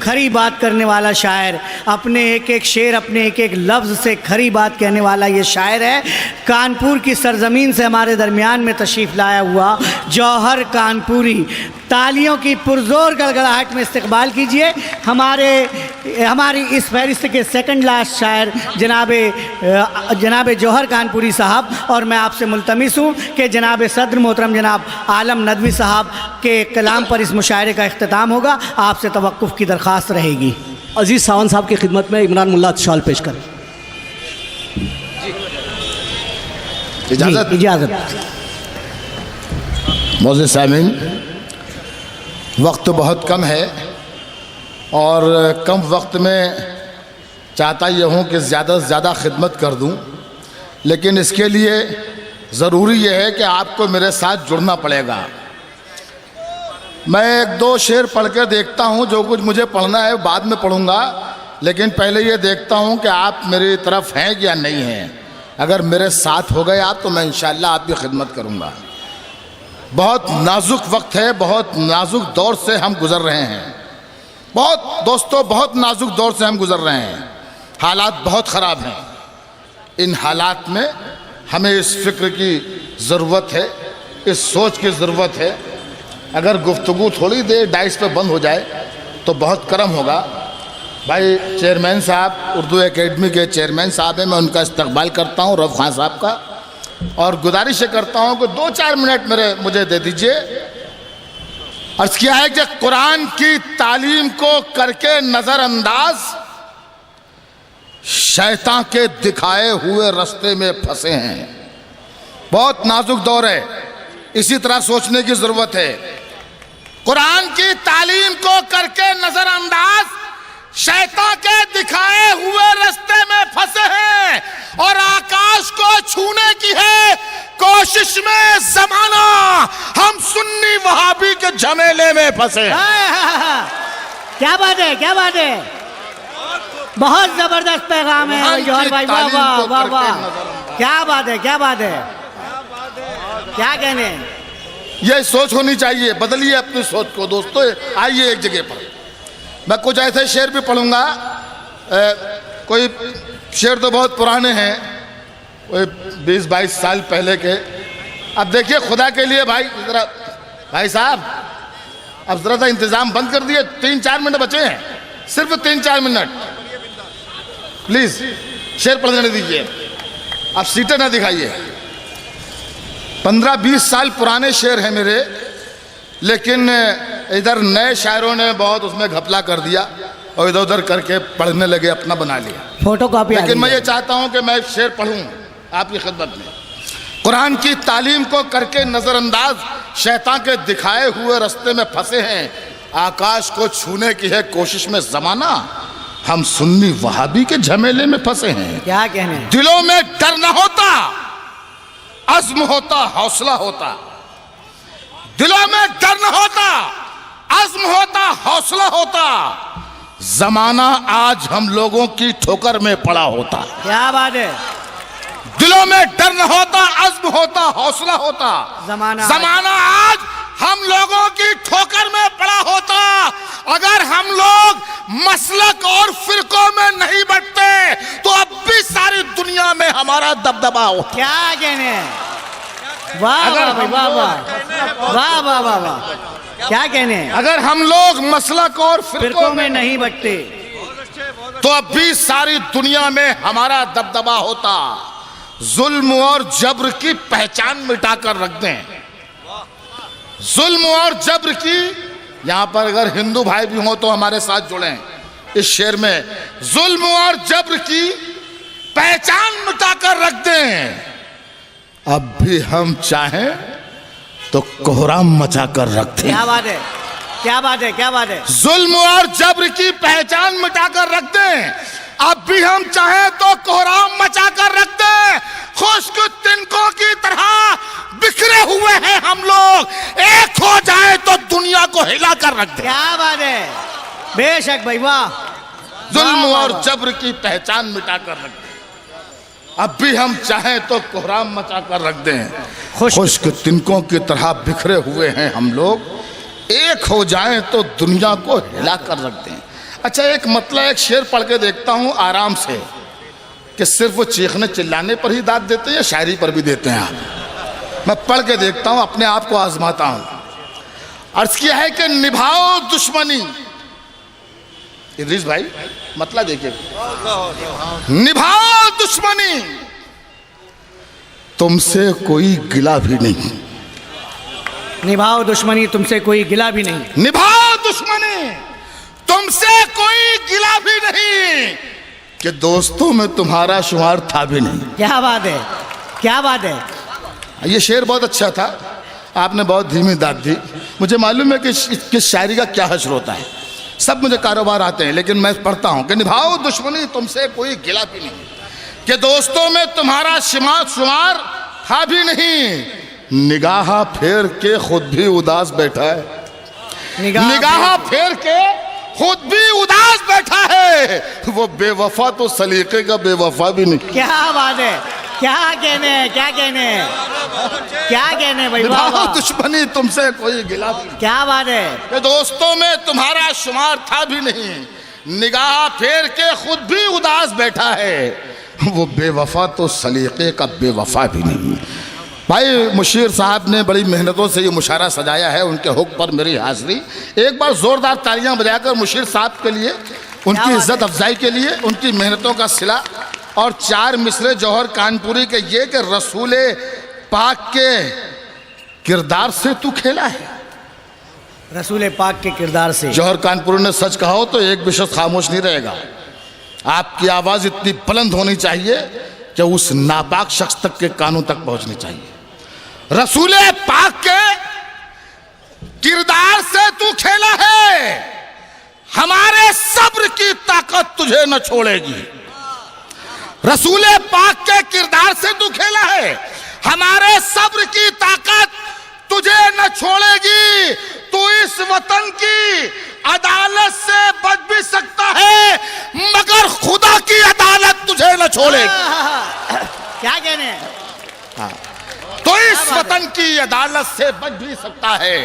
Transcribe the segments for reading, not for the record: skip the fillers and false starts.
खरी बात करने वाला शायर, अपने एक एक शेर, अपने एक एक लफ्ज़ से खरी बात कहने वाला ये शायर है। कानपुर की सरज़मीन से हमारे दरमियान में तशरीफ़ लाया हुआ जौहर कानपुरी, तालियों की पुरजोर गड़गड़ाहट में इस्तकबाल कीजिए हमारी इस फहरिस्त के सेकंड लास्ट शायर जनाब जौहर कानपुरी साहब। और मैं आपसे मुल्तमिस हूँ कि जनाब सदर मोहतरम जनाब आलम नदवी साहब के कलाम पर इस मुशायरे का इख्तिताम होगा। आपसे तवक्कुफ़ की दरख्वास्त रहेगी। अजीज़ सावंत साहब की खिदमत में इमरान मुल्ला शाल पेश करें। इजाज़त। मौजूद सामीन, वक्त बहुत कम है और कम वक्त में चाहता यह हूँ कि ज़्यादा से ज़्यादा खिदमत कर दूँ, लेकिन इसके लिए ज़रूरी यह है कि आपको मेरे साथ जुड़ना पड़ेगा। मैं एक दो शेर पढ़ कर देखता हूँ, जो कुछ मुझे पढ़ना है बाद में पढ़ूँगा, लेकिन पहले ये देखता हूँ कि आप मेरी तरफ हैं या नहीं हैं। अगर मेरे साथ हो गए आप तो मैं इंशाअल्लाह आपकी खिदमत करूँगा। बहुत नाजुक वक्त है, बहुत नाजुक दौर से हम गुज़र रहे हैं, बहुत नाजुक दौर से हम गुज़र रहे हैं। हालात बहुत ख़राब हैं। इन हालात में हमें इस फ़िक्र की ज़रूरत है, इस सोच की ज़रूरत है। अगर गुफ्तगू थोड़ी देर डाइस पे बंद हो जाए तो बहुत करम होगा। भाई चेयरमैन साहब, उर्दू एकेडमी के चेयरमैन साहब हैं, मैं उनका इस्तकबाल करता हूँ, रऊफ़ खान साहब का, और गुजारिश करता हूँ कि 2-4 मिनट मुझे दे दीजिए। अर्ज़ किया है कि कुरान की तालीम को करके नज़रअंदाज शैतान के दिखाए हुए रास्ते में फंसे हैं। बहुत नाजुक दौर है, इसी तरह सोचने की ज़रूरत है। कुरान की तालीम को करके नज़रअंदाज शैतान के दिखाए हुए रास्ते में फंसे हैं और आकाश को छूने की है कोशिश में ज़माना, हम सुन्नी वहाबी के झमेले में फंसे। क्या बात है, क्या बात है, बहुत जबरदस्त पैगाम है जौहर भाई। वाह वाह वाह वाह, क्या बात है, क्या बात है, क्या कहने। ये सोच होनी चाहिए, बदलिए अपनी सोच को दोस्तों। आइए एक जगह पर, मैं कुछ ऐसे शेर भी पढ़ूंगा। कोई शेर तो बहुत पुराने हैं, कोई 20-22 साल पहले के। अब देखिए खुदा के लिए जरा भाई साहब, अब ज़रा सा इंतज़ाम बंद कर दिए। 3-4 मिनट बचे हैं, सिर्फ 3-4 मिनट, प्लीज़ शेर पढ़ने दीजिए। आप सीटें ना दिखाइए। 15-20 साल पुराने शेर हैं मेरे, लेकिन इधर नए शायरों ने बहुत उसमें घपला कर दिया और इधर उधर करके पढ़ने लगे, अपना बना लिया, फोटोकॉपी। लेकिन मैं ये चाहता हूँ कि मैं शेर पढ़ूँ आपकी खिदमत में। कुरान की तालीम को करके नज़रअंदाज शैतान के दिखाए हुए रास्ते में फंसे हैं, आकाश को छूने की है कोशिश में ज़माना, हम सुन्नी वहाबी के झमेले में फंसे हैं। क्या कहने। दिलों में डर न होता, अज़्म होता, हौसला होता। दिलों में डर न होता, अज़्म होता, हौसला होता, ज़माना आज हम लोगों की ठोकर में पड़ा होता। क्या बात है। दिलों में डर न होता, अज़्म होता, हौसला होता, ज़माना आज हम लोगों की ठोकर में पड़ा होता। अगर हम लोग मसलक और फिरकों में नहीं बंटते तो अब भी सारी दुनिया में हमारा दबदबा होता। क्या कहने। वाह वाह वाह वाह वाह वाह वाह वाह, क्या कहने। अगर हम लोग मसलक और फिरकों में नहीं बंटते तो अब भी सारी दुनिया में हमारा दबदबा होता। जुल्म और जब्र की पहचान मिटाकर रख दें। जुल्म और जब्र की, यहां पर अगर हिंदू भाई भी हो तो हमारे साथ जुड़ें इस शेर में। जुल्म और जब्र की पहचान मिटाकर रख दें, अब भी हम चाहें तो कोहराम मचाकर रख दें। क्या बात है, क्या बात है, क्या बात है। जुल्म और जब्र की पहचान मिटाकर रख दें, अब भी हम चाहें तो कोहराम मचाकर रख दें। खुश्क तिनकों की तरह बिखरे हुए हैं हम लोग, एक हो जाए तो दुनिया को हिला कर रख दें। क्या बात है, बेशक भाई, वाह। जुल्म और जब्र की पहचान मिटाकर रख दें, अब भी हम चाहें तो कोहराम मचाकर रख दें। खुश्क तिनकों की तरह बिखरे हुए हैं हम लोग, एक हो जाएं तो दुनिया को हिला कर रख दें। अच्छा, एक मतलब एक शेर पढ़ के देखता हूँ आराम से कि सिर्फ वो चीखने चिल्लाने पर ही दाद देते हैं या शायरी पर भी देते हैं आप। मैं पढ़ के देखता हूँ, अपने आप को आजमाता हूँ। अर्ज किया है कि निभाओ दुश्मनी, इद्रीस भाई मतलब देखिए, निभाओ दुश्मनी तुमसे कोई गिला भी नहीं, निभाओ दुश्मनी तुमसे कोई गिला भी नहीं, निभाओ दुश्मनी तुमसे कोई गिला भी नहीं, कि दोस्तों में तुम्हारा शुमार था भी नहीं। क्या बात है, क्या बात है। ये शेर बहुत अच्छा था, आपने बहुत धीमी दाद दी। मुझे मालूम है कि किस शायरी का क्या हश्र होता है, सब मुझे कारोबार आते हैं, लेकिन मैं पढ़ता हूँ कि निभाओ दुश्मनी तुमसे कोई गिला भी नहीं, कि दोस्तों में तुम्हारा शुमार था भी नहीं, निगाह फेर के खुद भी उदास बैठा है, निगाह फेर के खुद भी उदास बैठा है, वो बेवफा तो सलीके का बेवफा भी नहीं। क्या बात है, क्या कहने, क्या कहने, क्या कहने भाई, निभाओ दुश्मनी तुमसे कोई गिला भी नहीं, क्या बात है। कि दोस्तों में तुम्हारा शुमार था भी नहीं, निगाह फेर के खुद भी उदास बैठा है, वो बेवफा तो सलीके का बेवफा भी नहीं। भाई मुशीर साहब ने बड़ी मेहनतों से ये मुशायरा सजाया है, उनके हुक्म पर मेरी हाजिरी। एक बार जोरदार तालियां बजाकर मुशीर साहब के लिए, उनकी इज्जत अफजाई के लिए, उनकी मेहनतों का सिला। और 4 मिसरे जौहर कानपुरी के ये कि रसूले पाक के किरदार से तू खेला है, रसूले पाक के किरदार से। जौहर कानपुरी ने सच कहा हो तो एक भी शख्स खामोश नहीं रहेगा। आपकी आवाज़ इतनी बुलंद होनी चाहिए कि उस नापाक शख्स तक के कानों तक पहुंचनी चाहिए। रसूले पाक के किरदार से तू खेला है, हमारे सब्र की ताकत तुझे न छोड़ेगी। रसूले पाक के किरदार से तू खेला है, हमारे सब्र की ताकत तुझे न छोड़ेगी। तू इस वतन की अदालत से बच भी सकता है, मगर खुदा की अदालत तुझे न छोड़ेगी। क्या कहने, तो इस वतन की अदालत से बच भी सकता है,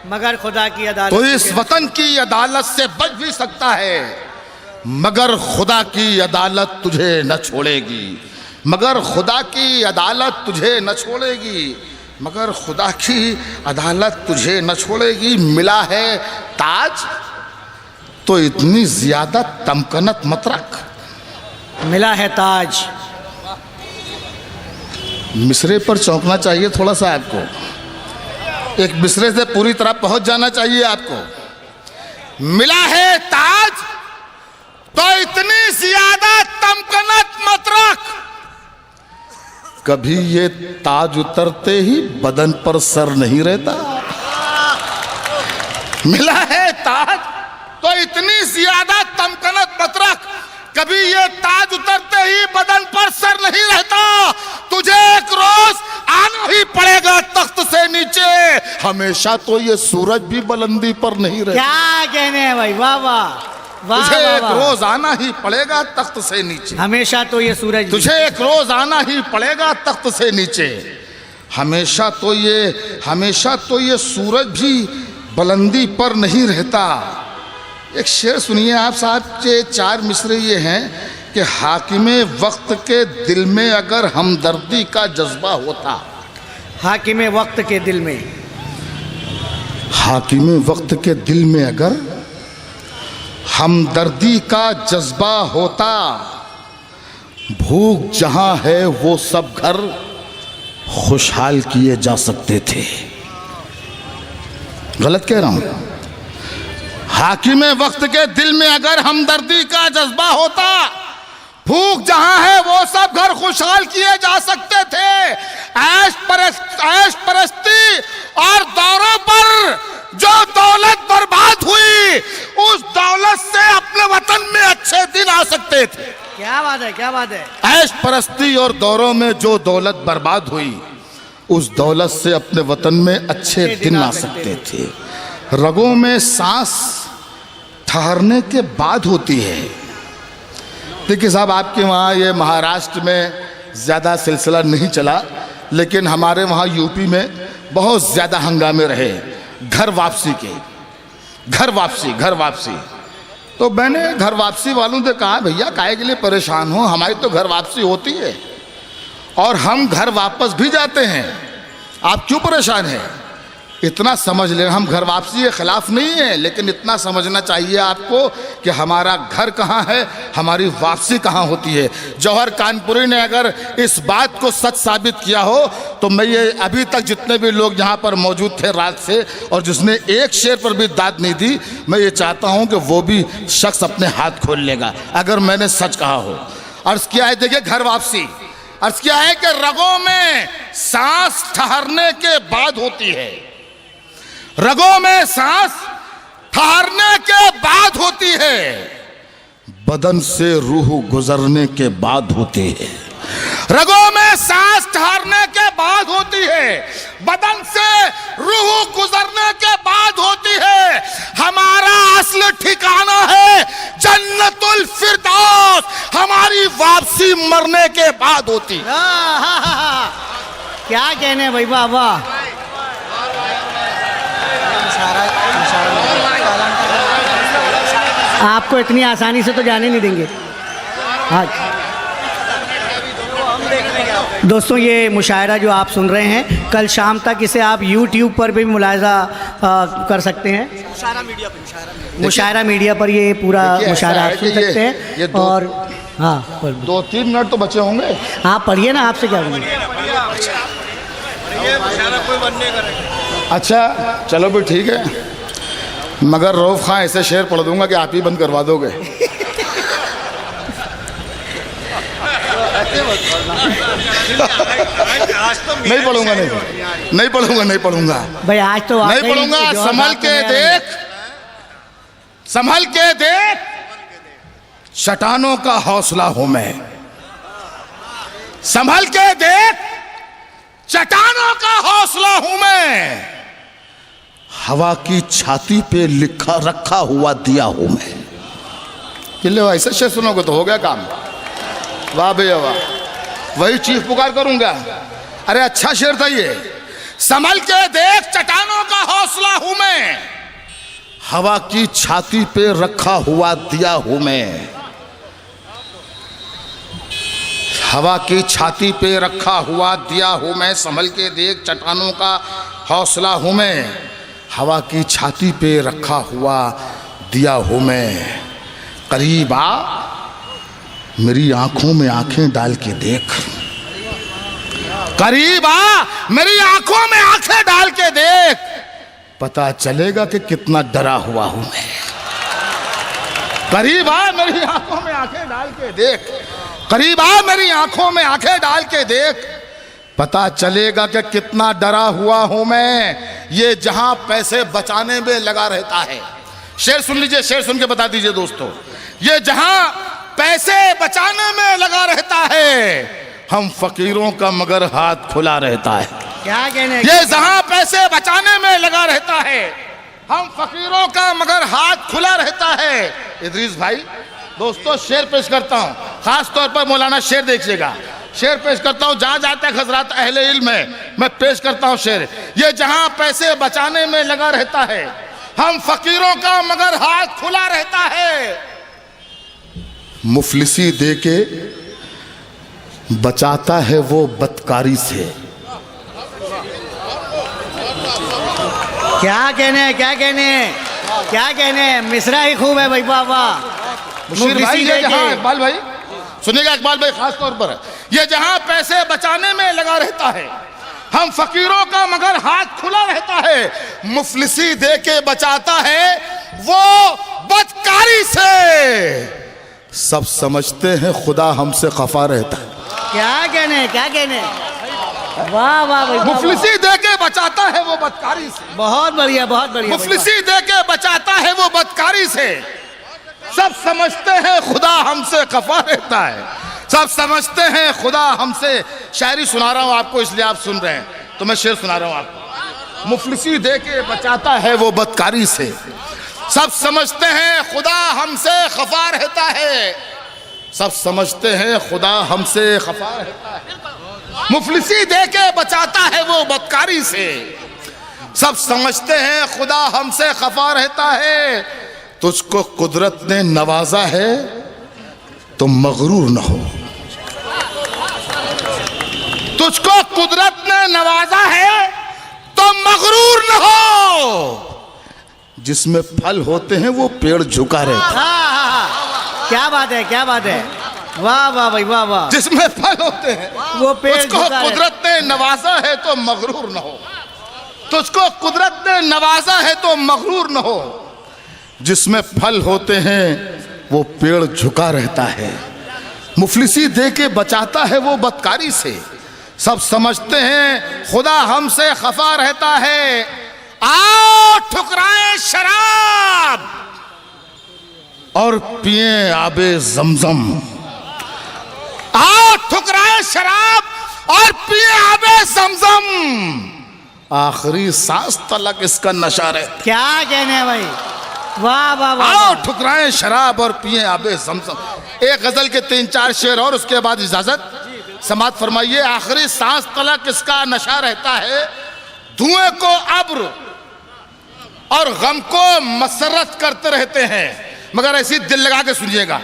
मगर खुदा की अदालत, तो इस वतन की अदालत से बच भी सकता है, मगर खुदा की अदालत तुझे न छोड़ेगी, मगर खुदा की अदालत तुझे न छोड़ेगी, मगर खुदा की अदालत तुझे न छोड़ेगी। मिला है ताज तो इतनी ज्यादा तमकनत मत रख, मिला है ताज। मिसरे पर चौंकना चाहिए थोड़ा सा आपको, एक मिसरे से पूरी तरह पहुंच जाना चाहिए आपको। मिला है ताज तो इतनी ज्यादा तमकनत मत रख, कभी ये ताज उतरते ही बदन पर सर नहीं रहता। मिला है ताज तो इतनी ज्यादा तमकनत मत रख, कभी ये ताज उतरते ही बदन पर सर नहीं रहता। तुझे एक रोज आना ही पड़ेगा तख्त से नीचे, हमेशा तो ये सूरज भी बुलंदी पर नहीं रहता। क्या कहने हैं भाई, वाह वाह, तुझे एक रोज आना ही पड़ेगा तख्त से नीचे, हमेशा तो ये सूरज, तुझे एक रोज आना ही पड़ेगा तख्त से नीचे, हमेशा तो ये सूरज भी बुलंदी पर नहीं रहता। एक शेर सुनिए आप साहब के, 4 मिसरे ये हैं कि हाकिमे वक्त के दिल में अगर हमदर्दी का जज्बा होता, हाकिमे वक्त के दिल में, हाकिमे वक्त के दिल में अगर हमदर्दी का जज्बा होता, भूख जहां है वो सब घर खुशहाल किए जा सकते थे। गलत कह रहा हूं? हाकिमे वक्त के दिल में अगर हमदर्दी का जज्बा होता, भूख जहां है वो सब घर खुशहाल किए जा सकते थे। ऐश परस्ती और दौरों पर जो दौलत बर्बाद हुई, उस दौलत से अपने वतन में अच्छे दिन आ सकते थे। क्या बात है, क्या बात है। ऐश परस्ती और दौरों में जो दौलत बर्बाद हुई, उस दौलत से अपने वतन में अच्छे दिन आ सकते थे। रगों में सांस ठहरने के बाद होती है। देखिए साहब, आपके वहाँ ये महाराष्ट्र में ज़्यादा सिलसिला नहीं चला, लेकिन हमारे वहाँ यूपी में बहुत ज़्यादा हंगामे रहे घर वापसी के। घर वापसी तो मैंने घर वापसी वालों से कहा भैया काहे के लिए परेशान हो, हमारी तो घर वापसी होती है और हम घर वापस भी जाते हैं, आप क्यों परेशान हैं? इतना समझ लें, हम घर वापसी के खिलाफ नहीं है, लेकिन इतना समझना चाहिए आपको कि हमारा घर कहाँ है, हमारी वापसी कहाँ होती है। जौहर कानपुरी ने अगर इस बात को सच साबित किया हो तो मैं ये अभी तक जितने भी लोग यहाँ पर मौजूद थे रात से और जिसने एक शेर पर भी दाद नहीं दी, मैं ये चाहता हूँ कि वो भी शख्स अपने हाथ खोल लेगा अगर मैंने सच कहा हो। अर्ज किया है, देखिए घर वापसी, अर्ज किया है कि रगों में सांस ठहरने के बाद होती है, रगों में सांस ठहरने के बाद होती है, बदन से रूह गुजरने के बाद होती है। रगों में सांस ठहरने के बाद होती है, बदन से रूह गुजरने के बाद होती है। हमारा असल ठिकाना है जन्नतुल फिरदौस, हमारी वापसी मरने के बाद होती है। क्या कहने भाई बाबा। आपको इतनी आसानी से तो जाने नहीं देंगे। हाँ दोस्तों, ये मुशायरा जो आप सुन रहे हैं, कल शाम तक इसे आप YouTube पर भी मुलाहिजा कर सकते हैं। मुशायरा मीडिया पर ये पूरा मुशायरा आप सुन सकते हैं। और हाँ 2-3 मिनट तो बचे होंगे, आप पढ़िए ना, आपसे क्या बोलेंगे। अच्छा चलो भी ठीक है, मगर रऊफ खां ऐसे शेर पढ़ दूंगा कि आप ही बंद करवा दोगे। नहीं पढ़ूंगा, नहीं पढ़ूंगा, नहीं पढ़ूंगा भाई, आज तो नहीं पढ़ूंगा। संभल के देख, संभल के देख, चट्टानों का हौसला हूं मैं। संभल के देख, चट्टानों का हौसला हूं मैं, हवा की छाती पे लिखा रखा हुआ दिया हूं मैं। किले ऐसे शेर सुनोगे तो हो गया काम। वाह भैया वाह, वही चीफ पुकार करूंगा। अरे अच्छा शेर था ये। संभल के देख, चट्टानों का हौसला हूं मैं, हवा की छाती पे रखा हुआ दिया हूं मैं। हवा की छाती पे रखा हुआ दिया हूं मैं, संभल के देख, चट्टानों का हौसला हूं मैं, हवा की छाती पे रखा हुआ दिया हूं मैं। करीब आ, मेरी आंखों में आंखें डाल के देख, करीब आ, मेरी आंखों में आंखें डाल के देख, पता चलेगा कि कितना डरा हुआ हूं मैं। करीब आ, मेरी आंखों में आंखें डाल के देख, करीब आ, मेरी आंखों में आंखें डाल के देख, पता चलेगा कि कितना डरा हुआ हूं मैं। ये जहां पैसे बचाने में लगा रहता है, शेर सुन लीजिए, शेर सुन के बता दीजिए दोस्तों। ये जहां पैसे बचाने में लगा रहता है, हम फकीरों का मगर हाथ खुला रहता है। क्या कहने, ये जहां पैसे बचाने में लगा रहता है, हम फकीरों का मगर हाथ खुला रहता है। इदरीस भाई दोस्तों, शेर पेश करता हूं, खास तौर पर मौलाना शेर देखिएगा, शेर पेश करता हूं। जहां जाता है हजरात अहले इल्म है, मैं पेश करता हूं शेर। ये जहां पैसे बचाने में लगा रहता है, हम फकीरों का मगर हाथ खुला रहता है। मुफलिसी दे के बचाता है वो बदकारी से। क्या कहने, क्या कहने, क्या कहने, मिसरा ही खूब है भाई बाबा। मुशीर भाई, ये जहां, इकबाल भाई सुनिएगा, इकबाल भाई खास तौर पर, ये जहां पैसे बचाने में लगा रहता है, हम फकीरों का मगर हाथ खुला रहता है। मुफलिसी दे के बचाता है वो बदकारी से। सब समझते हैं खुदा हमसे खफा रहता है। क्या कहने, क्या कहने, वाह वाह भाई, मुफलिसी दे के बचाता है वो बदकारी से। बहुत बढ़िया, बहुत बढ़िया। मुफलिसी दे के बचाता है वो बदकारी से। सब समझते हैं खुदा हमसे खफा रहता है, सब समझते हैं खुदा हमसे। शायरी सुना रहा हूं आपको, इसलिए आप सुन रहे हैं, तो मैं शेर सुना रहा हूं आपको। मुफलिसी दे के बचाता है वो बदकारी से, सब समझते हैं खुदा हमसे खफा रहता है, सब समझते हैं खुदा हमसे खफा रहता है। मुफलिसी दे के बचाता है वो बदकारी से, सब समझते हैं खुदा हमसे खफा रहता है। तुझको कुदरत ने नवाजा है तो मगरूर न हो। तुझको कुदरत ने नवाजा है तो मगरूर न हो। जिसमें फल होते हैं वो पेड़ झुका रहता है। क्या बात है, क्या बात है, वाह वाह भाई वाह वाह। जिसमें फल होते हैं वो पेड़ तुझको झुका रहता कुदरत ने नवाजा है तो मगरूर न हो। तुझको कुदरत ने नवाजा है तो मगरूर न हो। जिसमें फल होते हैं वो पेड़ झुका रहता है। मुफलिसी दे के बचाता है वो बदकारी से। सब समझते हैं खुदा हमसे खफा रहता है। आओ ठुकराए शराब और पिए आबे जमजम। आओ ठुकराए शराब और पिए आबे जमजम। आखिरी सांस तलक इसका नशा रहता। क्या कहने हैं भाई, वाह वाह वाह। आओ ठुकराए शराब और पिए आबे जमजम। एक गजल के 3-4 शेर और उसके बाद इजाजत। समात फरमाइए। आखिरी सांस तलक इसका नशा रहता है। धुएं को अब्र और गम को मसरत करते रहते हैं। मगर ऐसी दिल लगा के सुनिएगा,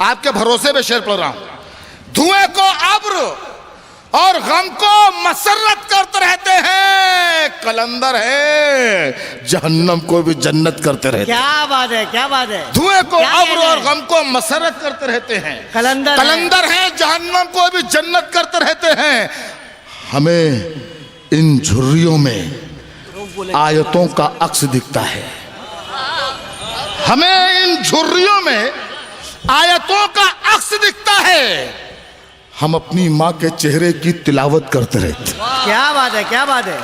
आपके भरोसे पे शेर पढ़ रहा हूं। धुएं को अब्र और गम को मसरत करते रहते हैं। कलंदर है जहन्नम को भी जन्नत करते रहते हैं। क्या बात है, क्या बात है। धुएं को क्या अब्र कहना और है? गम को मसरत करते रहते हैं। कलंदर है जहन्नम को भी जन्नत करते रहते हैं। हमें इन झुर्रियों में आयतों का अक्स दिखता है। हमें इन झुर्रियों में आयतों का अक्स दिखता है। हम अपनी माँ के चेहरे की तिलावत करते रहते। क्या बात है, क्या बात है।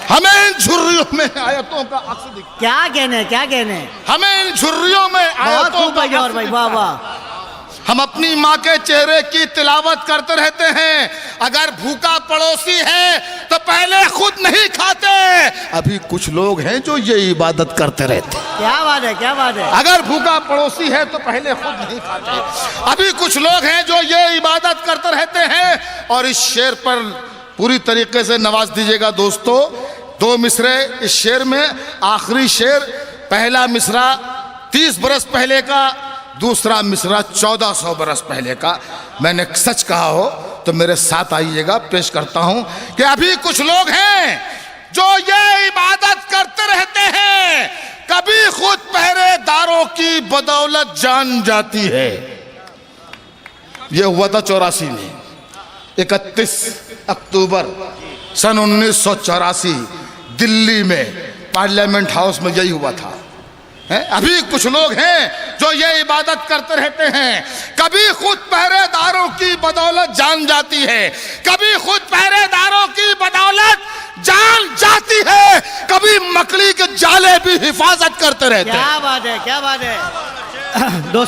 हमें इन झुर्रियों में आयतों का अक्स दिखता। क्या कहने हैं, क्या कहने हैं। हमें इन झुर्रियों में बहुत आयतों खूब का भाई और अक्स भाई, दिखता वाह है। वाह। हम अपनी माँ के चेहरे की तिलावत करते रहते हैं। अगर भूखा पड़ोसी है तो पहले खुद नहीं खाते। अभी कुछ लोग हैं जो ये इबादत करते रहते। क्या बात है, क्या बात है। अगर भूखा पड़ोसी है तो पहले खुद नहीं खाते। अभी कुछ लोग हैं जो ये इबादत करते रहते हैं। और इस शेर पर पूरी तरीके से नवाज दीजिएगा दोस्तों। 2 मिसरे इस शेर में। आखिरी शेर, पहला मिसरा 30 बरस पहले का, दूसरा मिसरा 1400 बरस पहले का। मैंने सच कहा हो तो मेरे साथ आइएगा। पेश करता हूं कि अभी कुछ लोग हैं जो ये इबादत करते रहते हैं। कभी खुद पहरेदारों की बदौलत जान जाती है। यह हुआ था 84 में। 31 अक्टूबर सन 1984 दिल्ली में पार्लियामेंट हाउस में यही हुआ था। अभी कुछ लोग हैं जो ये इबादत करते रहते हैं। कभी खुद पहरेदारों की बदौलत जान जाती है। कभी खुद पहरेदारों की बदौलत जान जाती है। कभी मकड़ी के जाले भी हिफाजत करते रहते हैं। क्या बात है, क्या बात है। दोस्तों